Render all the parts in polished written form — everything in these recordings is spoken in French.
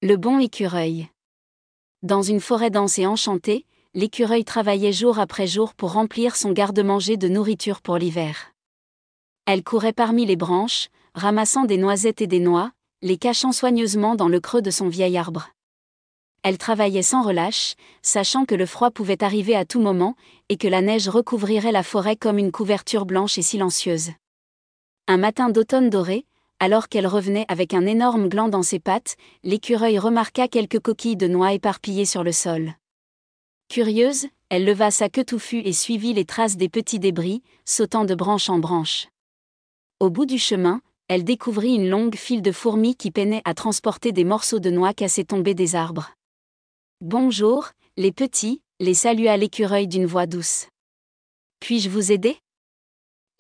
Le bon écureuil. Dans une forêt dense et enchantée, l'écureuil travaillait jour après jour pour remplir son garde-manger de nourriture pour l'hiver. Elle courait parmi les branches, ramassant des noisettes et des noix, les cachant soigneusement dans le creux de son vieil arbre. Elle travaillait sans relâche, sachant que le froid pouvait arriver à tout moment, et que la neige recouvrirait la forêt comme une couverture blanche et silencieuse. Un matin d'automne doré, alors qu'elle revenait avec un énorme gland dans ses pattes, l'écureuil remarqua quelques coquilles de noix éparpillées sur le sol. Curieuse, elle leva sa queue touffue et suivit les traces des petits débris, sautant de branche en branche. Au bout du chemin, elle découvrit une longue file de fourmis qui peinaient à transporter des morceaux de noix cassés tombés des arbres. « Bonjour, les petits », les salua l'écureuil d'une voix douce. « Puis-je vous aider ?»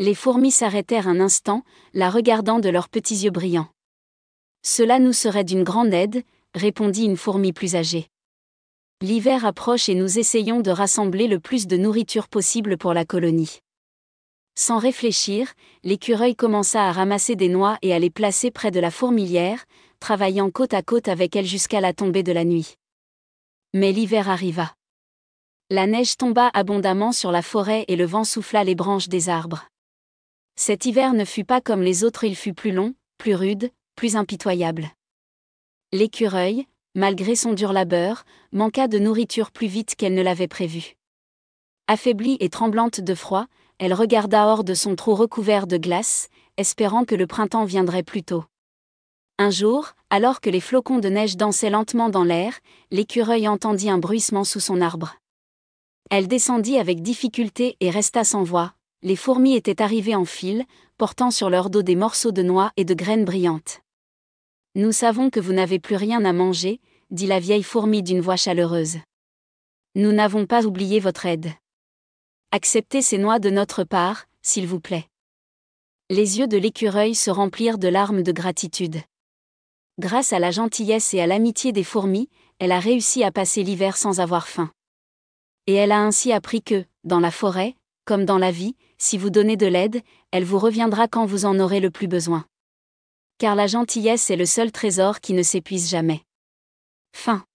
Les fourmis s'arrêtèrent un instant, la regardant de leurs petits yeux brillants. « Cela nous serait d'une grande aide », répondit une fourmi plus âgée. « L'hiver approche et nous essayons de rassembler le plus de nourriture possible pour la colonie. » Sans réfléchir, l'écureuil commença à ramasser des noix et à les placer près de la fourmilière, travaillant côte à côte avec elle jusqu'à la tombée de la nuit. Mais l'hiver arriva. La neige tomba abondamment sur la forêt et le vent souffla les branches des arbres. Cet hiver ne fut pas comme les autres, il fut plus long, plus rude, plus impitoyable. L'écureuil, malgré son dur labeur, manqua de nourriture plus vite qu'elle ne l'avait prévu. Affaiblie et tremblante de froid, elle regarda hors de son trou recouvert de glace, espérant que le printemps viendrait plus tôt. Un jour, alors que les flocons de neige dansaient lentement dans l'air, l'écureuil entendit un bruissement sous son arbre. Elle descendit avec difficulté et resta sans voix. Les fourmis étaient arrivées en file, portant sur leur dos des morceaux de noix et de graines brillantes. « Nous savons que vous n'avez plus rien à manger, » dit la vieille fourmi d'une voix chaleureuse. « Nous n'avons pas oublié votre aide. Acceptez ces noix de notre part, s'il vous plaît. » Les yeux de l'écureuil se remplirent de larmes de gratitude. Grâce à la gentillesse et à l'amitié des fourmis, elle a réussi à passer l'hiver sans avoir faim. Et elle a ainsi appris que, dans la forêt, comme dans la vie, si vous donnez de l'aide, elle vous reviendra quand vous en aurez le plus besoin. Car la gentillesse est le seul trésor qui ne s'épuise jamais. Fin.